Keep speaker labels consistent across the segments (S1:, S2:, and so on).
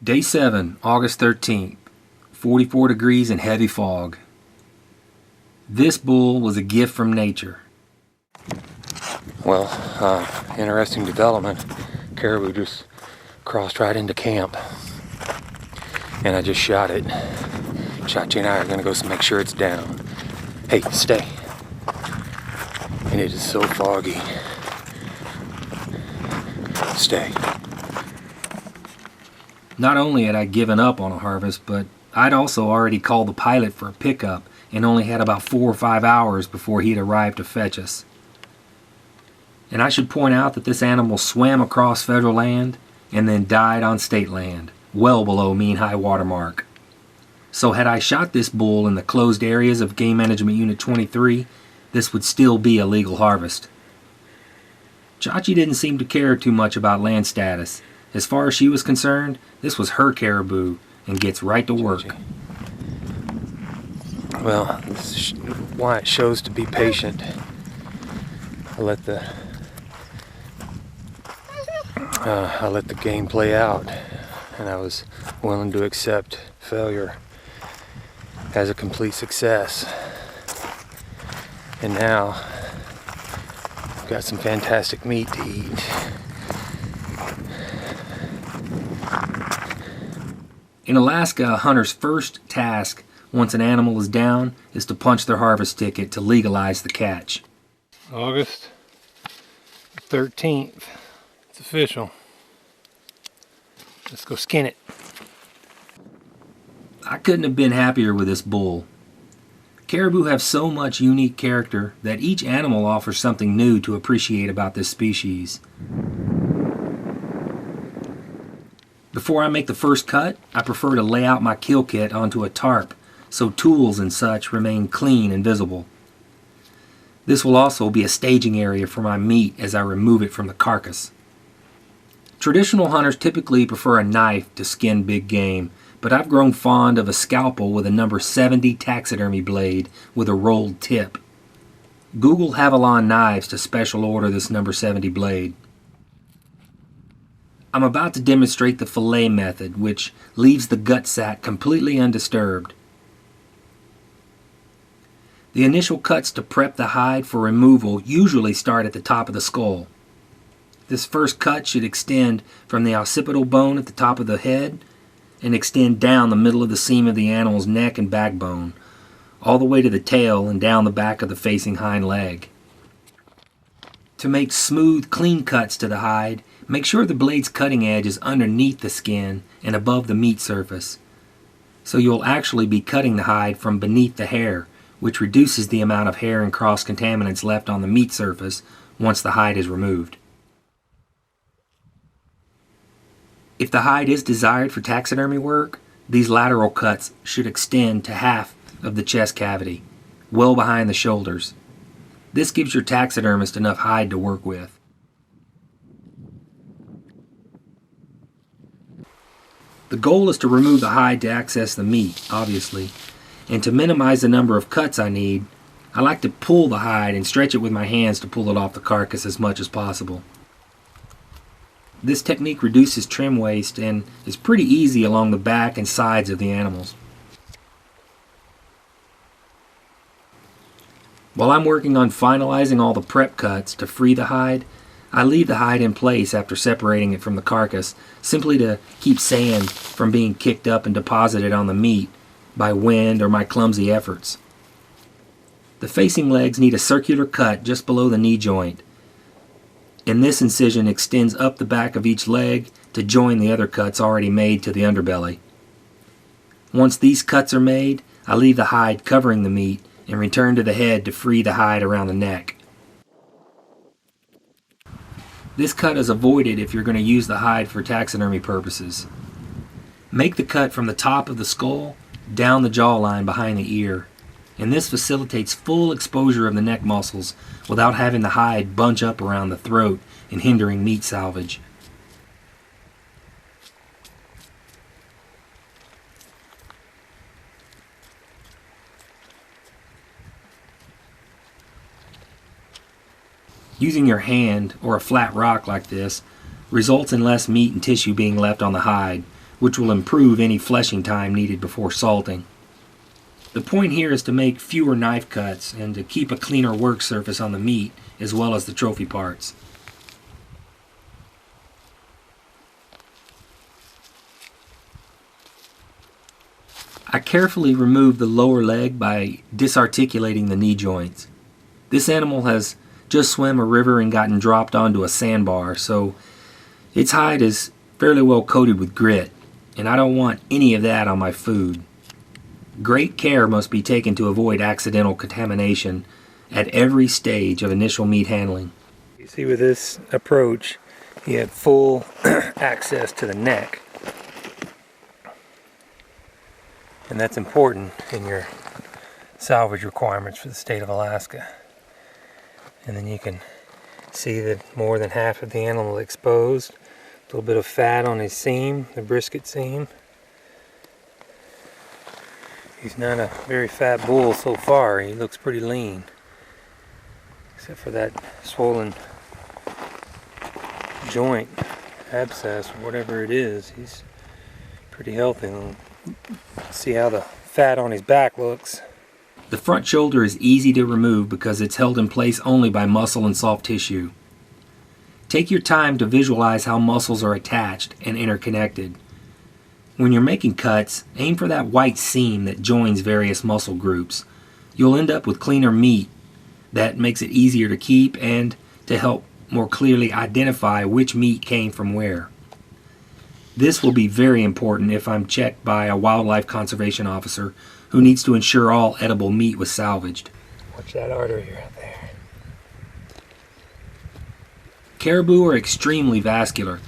S1: Day 7, August 13th, 44 degrees and heavy fog. This bull was a gift from nature.
S2: Well, interesting development. Caribou just crossed right into camp. And I just shot it. Chachi and I are going to go make sure it's down. Hey, stay. And it is so foggy. Stay.
S1: Not only had I given up on a harvest, but I'd also already called the pilot for a pickup and only had about 4 or 5 hours before he'd arrived to fetch us. And I should point out that this animal swam across federal land and then died on state land, well below mean high water mark. So had I shot this bull in the closed areas of Game Management Unit 23, this would still be a legal harvest. Chachi didn't seem to care too much about land status. As far as she was concerned, this was her caribou and gets right to work.
S2: Well, this is why it shows to be patient. I let the game play out, and I was willing to accept failure as a complete success. And now I've got some fantastic meat to eat.
S1: In Alaska, a hunter's first task once an animal is down is to punch their harvest ticket to legalize the catch.
S2: August 13th. It's official. Let's go skin it.
S1: I couldn't have been happier with this bull. Caribou have so much unique character that each animal offers something new to appreciate about this species. Before I make the first cut, I prefer to lay out my kill kit onto a tarp so tools and such remain clean and visible. This will also be a staging area for my meat as I remove it from the carcass. Traditional hunters typically prefer a knife to skin big game, but I've grown fond of a scalpel with a number 70 taxidermy blade with a rolled tip. Google Havilon knives to special order this number 70 blade. I'm about to demonstrate the fillet method, which leaves the gut sac completely undisturbed. The initial cuts to prep the hide for removal usually start at the top of the skull. This first cut should extend from the occipital bone at the top of the head and extend down the middle of the seam of the animal's neck and backbone, all the way to the tail and down the back of the facing hind leg. To make smooth, clean cuts to the hide, make sure the blade's cutting edge is underneath the skin and above the meat surface, so you'll actually be cutting the hide from beneath the hair, which reduces the amount of hair and cross-contaminants left on the meat surface once the hide is removed. If the hide is desired for taxidermy work, these lateral cuts should extend to half of the chest cavity, well behind the shoulders. This gives your taxidermist enough hide to work with. The goal is to remove the hide to access the meat, obviously, and to minimize the number of cuts I need, I like to pull the hide and stretch it with my hands to pull it off the carcass as much as possible. This technique reduces trim waste and is pretty easy along the back and sides of the animals. While I'm working on finalizing all the prep cuts to free the hide, I leave the hide in place after separating it from the carcass, simply to keep sand from being kicked up and deposited on the meat by wind or my clumsy efforts. The facing legs need a circular cut just below the knee joint, and this incision extends up the back of each leg to join the other cuts already made to the underbelly. Once these cuts are made, I leave the hide covering the meat and return to the head to free the hide around the neck. This cut is avoided if you're going to use the hide for taxidermy purposes. Make the cut from the top of the skull down the jawline behind the ear, and this facilitates full exposure of the neck muscles without having the hide bunch up around the throat and hindering meat salvage. Using your hand or a flat rock like this results in less meat and tissue being left on the hide, which will improve any fleshing time needed before salting. The point here is to make fewer knife cuts and to keep a cleaner work surface on the meat as well as the trophy parts. I carefully remove the lower leg by disarticulating the knee joints. This animal has just swam a river and gotten dropped onto a sandbar, so its hide is fairly well coated with grit, and I don't want any of that on my food. Great care must be taken to avoid accidental contamination at every stage of initial meat handling. You see, with this approach, you have full access to the neck. And that's important in your salvage requirements for the state of Alaska. And then you can see that more than half of the animal exposed. A little bit of fat on his seam, the brisket seam. He's not a very fat bull so far. He looks pretty lean. Except for that swollen joint, abscess, or whatever it is. He's pretty healthy. See how the fat on his back looks. The front shoulder is easy to remove because it's held in place only by muscle and soft tissue. Take your time to visualize how muscles are attached and interconnected. When you're making cuts, aim for that white seam that joins various muscle groups. You'll end up with cleaner meat that makes it easier to keep and to help more clearly identify which meat came from where. This will be very important if I'm checked by a wildlife conservation officer who needs to ensure all edible meat was salvaged. Watch that artery right there. Caribou are extremely vascular,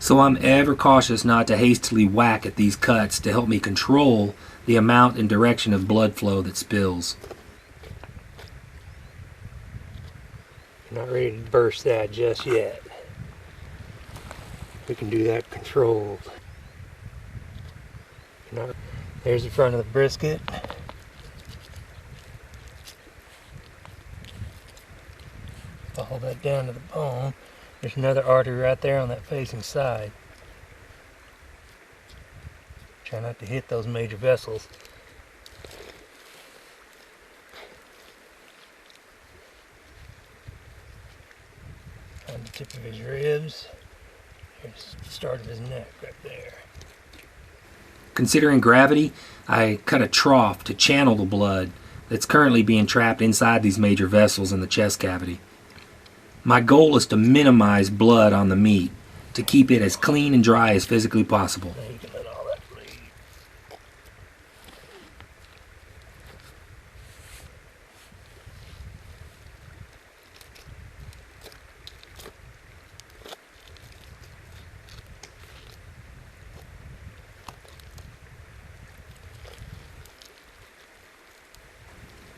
S1: so I'm ever cautious not to hastily whack at these cuts to help me control the amount and direction of blood flow that spills. I'm not ready to burst that just yet. We can do that controlled. There's the front of the brisket. Follow that down to the bone. There's another artery right there on that facing side. Try not to hit those major vessels. On the tip of his ribs. There's the start of his neck right there. Considering gravity, I cut a trough to channel the blood that's currently being trapped inside these major vessels in the chest cavity. My goal is to minimize blood on the meat, to keep it as clean and dry as physically possible. Now you can let all that bleed.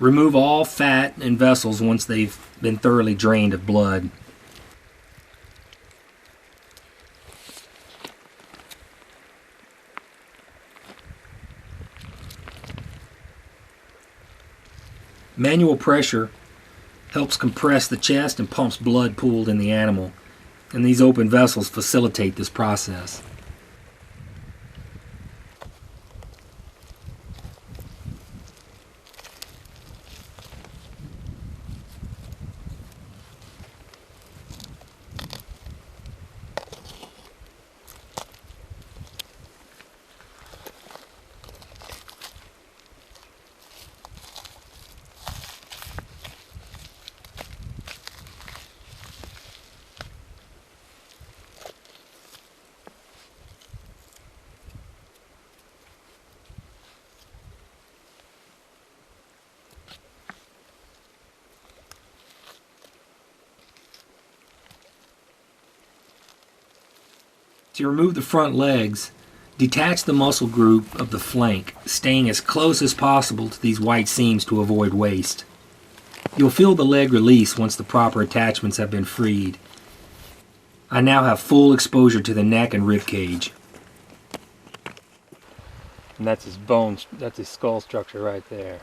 S1: Remove all fat and vessels once they've been thoroughly drained of blood. Manual pressure helps compress the chest and pumps blood pooled in the animal, and these open vessels facilitate this process. To remove the front legs, detach the muscle group of the flank, staying as close as possible to these white seams to avoid waste. You'll feel the leg release once the proper attachments have been freed. I now have full exposure to the neck and rib cage. And that's his bones, that's his skull structure right there.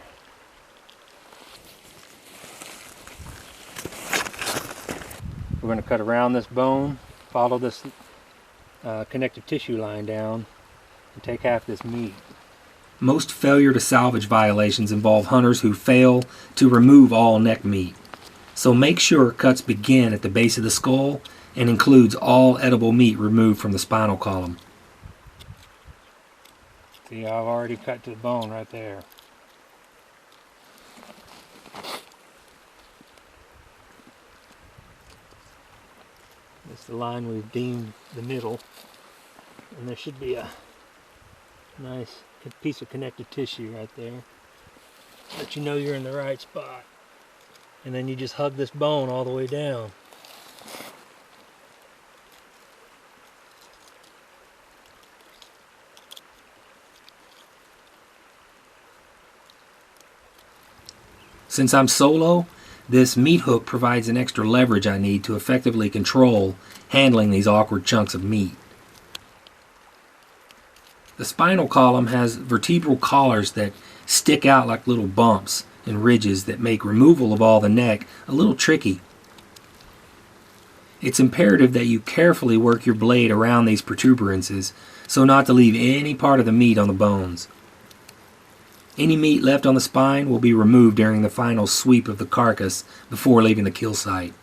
S1: We're going to cut around this bone, follow this connective tissue line down, and take half this meat. Most failure to salvage violations involve hunters who fail to remove all neck meat. So make sure cuts begin at the base of the skull and includes all edible meat removed from the spinal column. See, I've already cut to the bone right there. That's the line we've deemed the middle, and there should be a nice piece of connective tissue right there. Let you know you're in the right spot. And then you just hug this bone all the way down. Since I'm solo, this meat hook provides an extra leverage I need to effectively control handling these awkward chunks of meat. The spinal column has vertebral collars that stick out like little bumps and ridges that make removal of all the neck a little tricky. It's imperative that you carefully work your blade around these protuberances so not to leave any part of the meat on the bones. Any meat left on the spine will be removed during the final sweep of the carcass before leaving the kill site.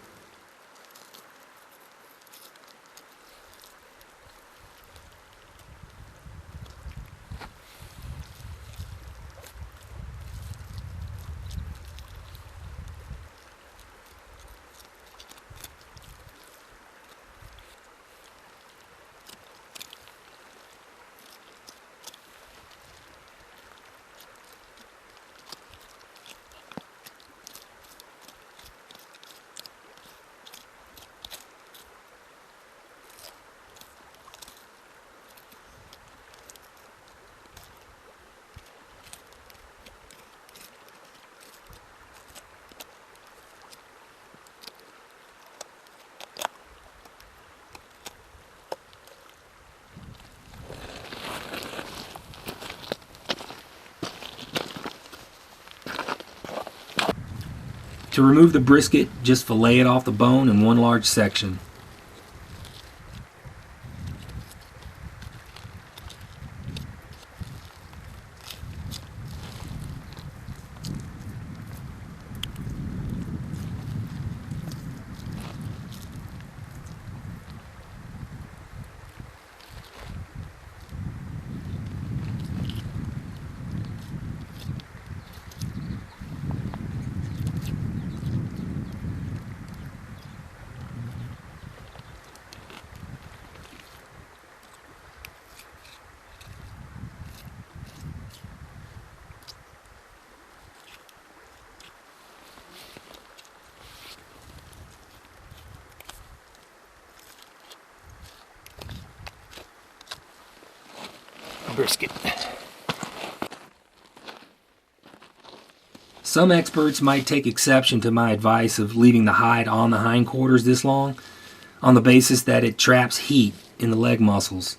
S1: To remove the brisket, just fillet it off the bone in one large section. Brisket. Some experts might take exception to my advice of leaving the hide on the hindquarters this long, on the basis that it traps heat in the leg muscles.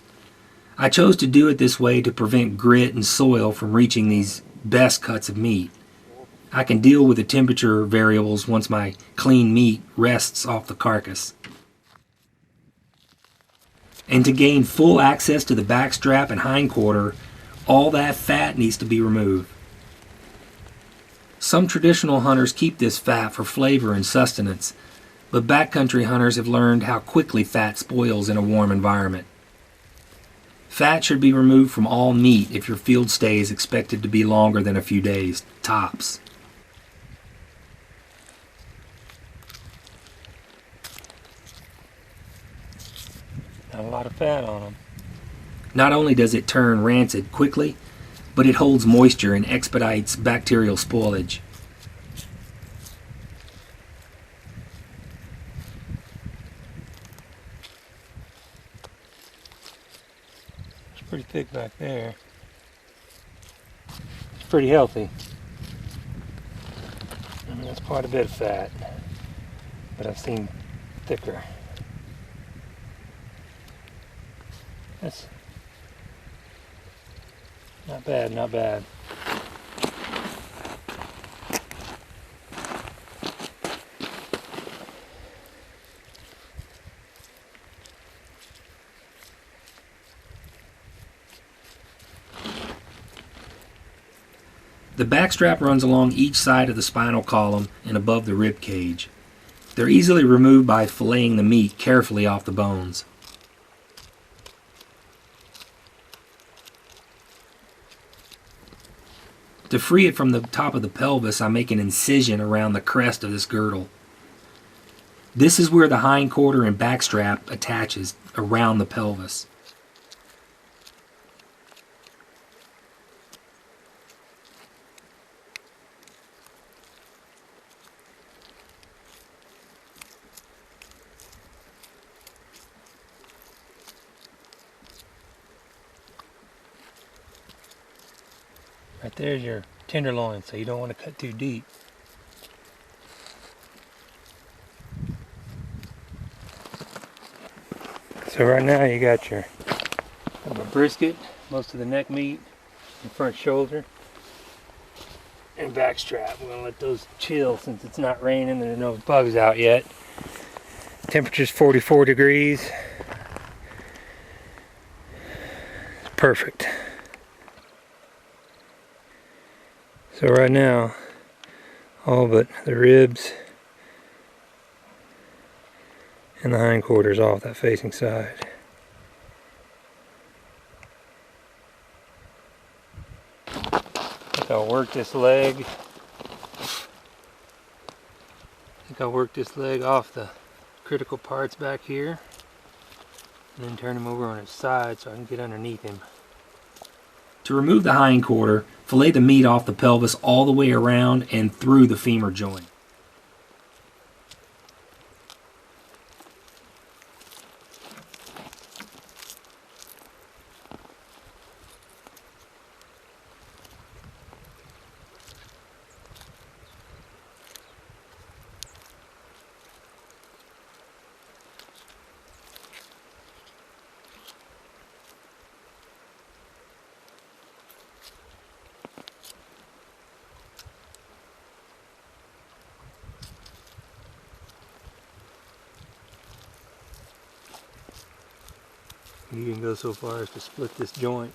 S1: I chose to do it this way to prevent grit and soil from reaching these best cuts of meat. I can deal with the temperature variables once my clean meat rests off the carcass. And to gain full access to the backstrap and hindquarter, all that fat needs to be removed. Some traditional hunters keep this fat for flavor and sustenance, but backcountry hunters have learned how quickly fat spoils in a warm environment. Fat should be removed from all meat if your field stay is expected to be longer than a few days, tops. Not a lot of fat on them. Not only does it turn rancid quickly, but it holds moisture and expedites bacterial spoilage. It's pretty thick back there. It's pretty healthy. I mean, that's quite a bit of fat, but I've seen thicker. That's not bad, not bad. The backstrap runs along each side of the spinal column and above the rib cage. They're easily removed by filleting the meat carefully off the bones. To free it from the top of the pelvis, I make an incision around the crest of this girdle. This is where the hindquarter and backstrap attaches, around the pelvis. Right there's your tenderloin, so you don't want to cut too deep. So right now you got your brisket, most of the neck meat, and front shoulder, and backstrap. We're going to let those chill since it's not raining and there's no bugs out yet. Temperature's 44 degrees. Perfect. So right now, all but the ribs and the hindquarters off that facing side. I think I'll work this leg. Off the critical parts back here, and then turn him over on his side so I can get underneath him. To remove the hindquarter, fillet the meat off the pelvis all the way around and through the femur joint. You can go so far as to split this joint.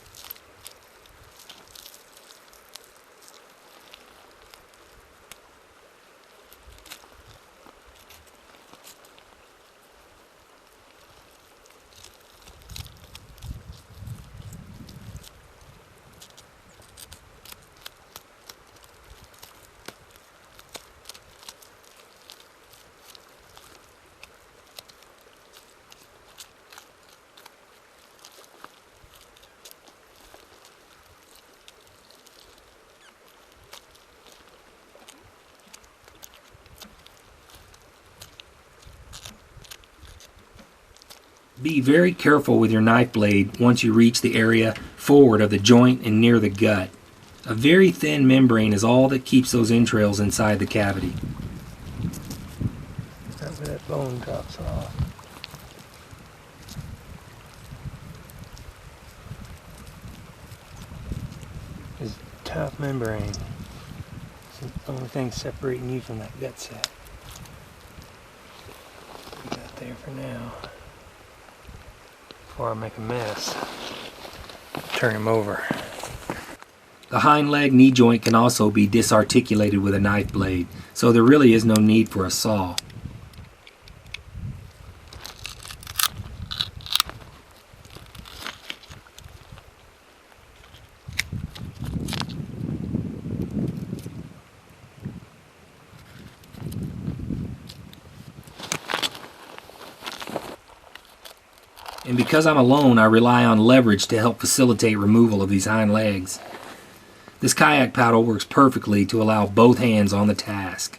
S1: Be very careful with your knife blade once you reach the area forward of the joint and near the gut. A very thin membrane is all that keeps those entrails inside the cavity. That's where that bone drops off. It's a tough membrane. It's the only thing separating you from that gut sac. Put that there for now. Before I make a mess. Turn him over. The hind leg knee joint can also be disarticulated with a knife blade, so there really is no need for a saw. And because I'm alone, I rely on leverage to help facilitate removal of these hind legs. This kayak paddle works perfectly to allow both hands on the task.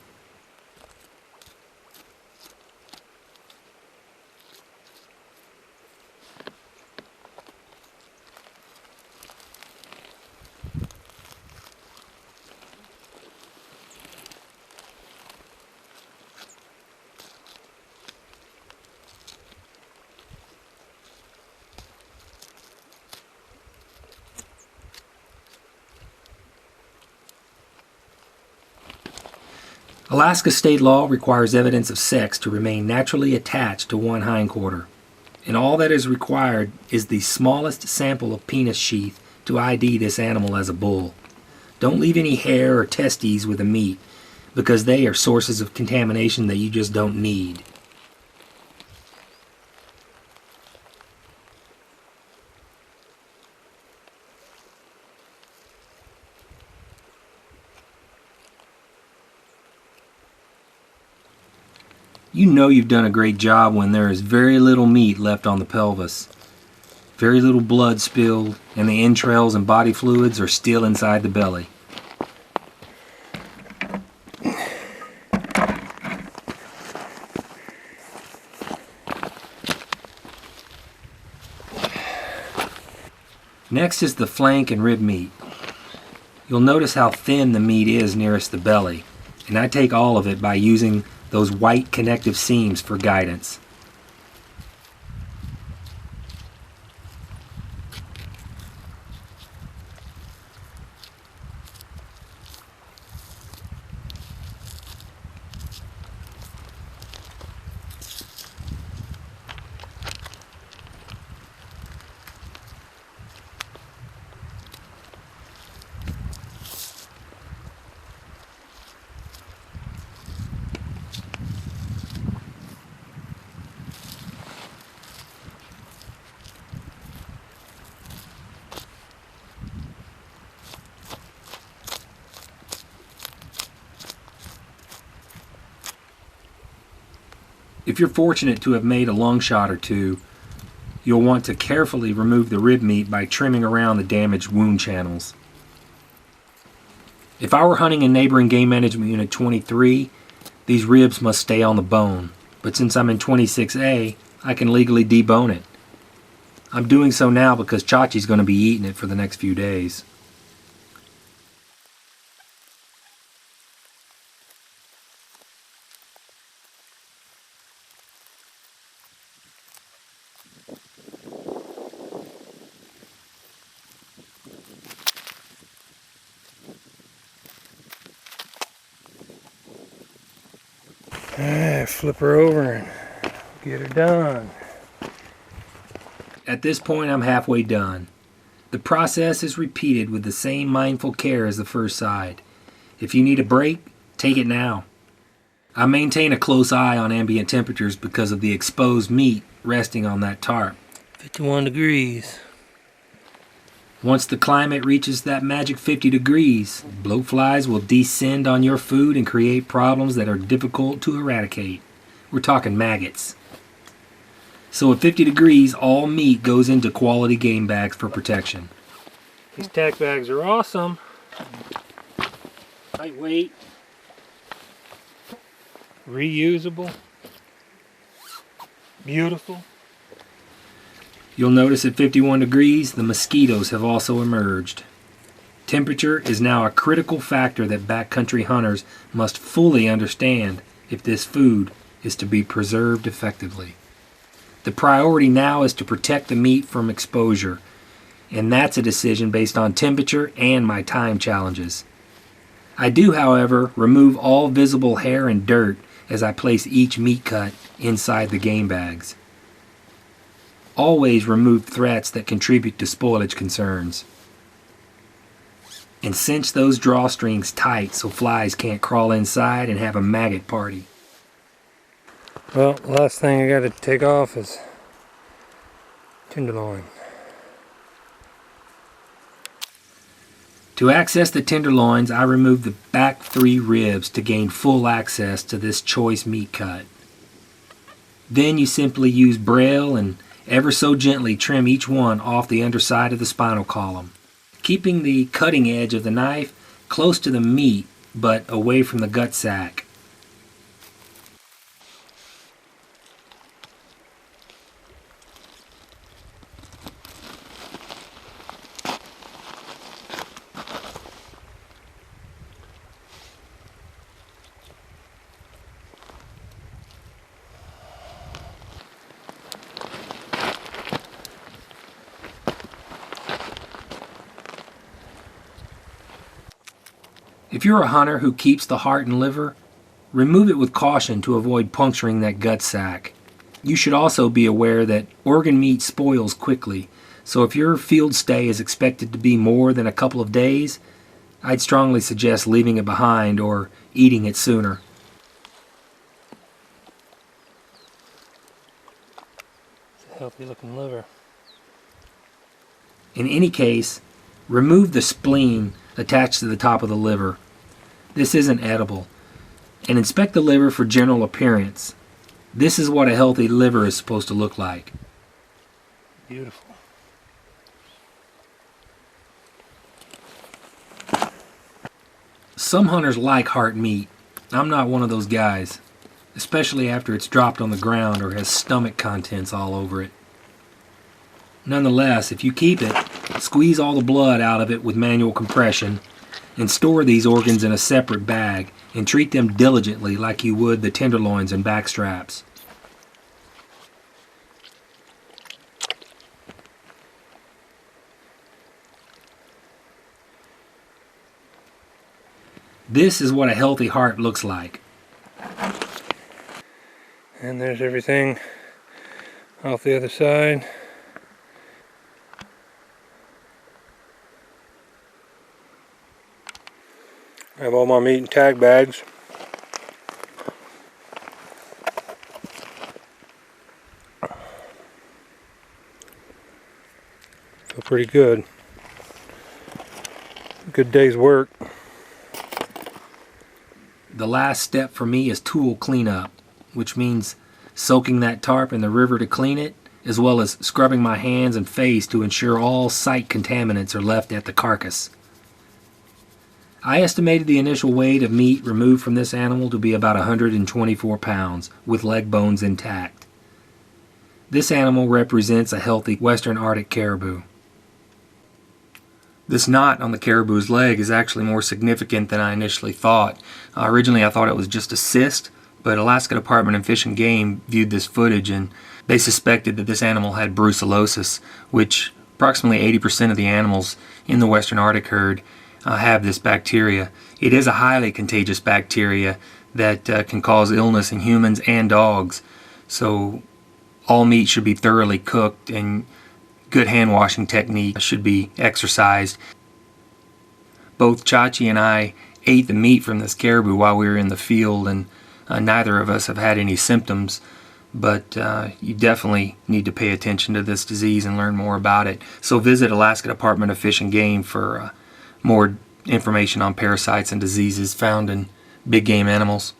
S1: Alaska state law requires evidence of sex to remain naturally attached to one hindquarter, and all that is required is the smallest sample of penis sheath to ID this animal as a bull. Don't leave any hair or testes with the meat, because they are sources of contamination that you just don't need. You know you've done a great job when there is very little meat left on the pelvis. Very little blood spilled, and the entrails and body fluids are still inside the belly. Next is the flank and rib meat. You'll notice how thin the meat is nearest the belly, and I take all of it by using those white connective seams for guidance. If you're fortunate to have made a lung shot or two, you'll want to carefully remove the rib meat by trimming around the damaged wound channels. If I were hunting in neighboring Game Management Unit 23, these ribs must stay on the bone, but since I'm in 26A, I can legally debone it. I'm doing so now because Chachi's going to be eating it for the next few days.
S2: Alright, flip her over and get her done.
S1: At this point, I'm halfway done. The process is repeated with the same mindful care as the first side. If you need a break, take it now. I maintain a close eye on ambient temperatures because of the exposed meat resting on that tarp.
S2: 51 degrees.
S1: Once the climate reaches that magic 50 degrees, blowflies will descend on your food and create problems that are difficult to eradicate. We're talking maggots. So at 50 degrees, all meat goes into quality game bags for protection.
S2: These tack bags are awesome.
S1: Lightweight.
S2: Reusable. Beautiful.
S1: You'll notice at 51 degrees, the mosquitoes have also emerged. Temperature is now a critical factor that backcountry hunters must fully understand if this food is to be preserved effectively. The priority now is to protect the meat from exposure, and that's a decision based on temperature and my time challenges. I do, however, remove all visible hair and dirt as I place each meat cut inside the game bags. Always remove threats that contribute to spoilage concerns. And cinch those drawstrings tight so flies can't crawl inside and have a maggot party.
S2: Well, last thing I got to take off is tenderloin.
S1: To access the tenderloins, I remove the back 3 ribs to gain full access to this choice meat cut. Then you simply use braille and ever so gently trim each one off the underside of the spinal column, keeping the cutting edge of the knife close to the meat but away from the gut sac. If you're a hunter who keeps the heart and liver, remove it with caution to avoid puncturing that gut sac. You should also be aware that organ meat spoils quickly, so if your field stay is expected to be more than a couple of days, I'd strongly suggest leaving it behind or eating it sooner.
S2: It's a healthy looking liver.
S1: In any case, remove the spleen attached to the top of the liver. This isn't edible. And inspect the liver for general appearance. This is what a healthy liver is supposed to look like.
S2: Beautiful.
S1: Some hunters like heart meat. I'm not one of those guys, especially after it's dropped on the ground or has stomach contents all over it. Nonetheless, if you keep it, squeeze all the blood out of it with manual compression and store these organs in a separate bag and treat them diligently like you would the tenderloins and back straps. This is what a healthy heart looks like.
S2: And there's everything off the other side. I have all my meat in tag bags. Feel pretty good. Good day's work.
S1: The last step for me is tool cleanup, which means soaking that tarp in the river to clean it, as well as scrubbing my hands and face to ensure all site contaminants are left at the carcass. I estimated the initial weight of meat removed from this animal to be about 124 pounds, with leg bones intact. This animal represents a healthy Western Arctic caribou. This knot on the caribou's leg is actually more significant than I initially thought. Originally I thought it was just a cyst, but Alaska Department of Fish and Game viewed this footage and they suspected that this animal had brucellosis, which approximately 80% of the animals in the Western Arctic herd have this bacteria. It is a highly contagious bacteria that can cause illness in humans and dogs. So all meat should be thoroughly cooked and good hand washing technique should be exercised. Both Chachi and I ate the meat from this caribou while we were in the field, and neither of us have had any symptoms, but you definitely need to pay attention to this disease and learn more about it. So visit Alaska Department of Fish and Game for more information on parasites and diseases found in big game animals.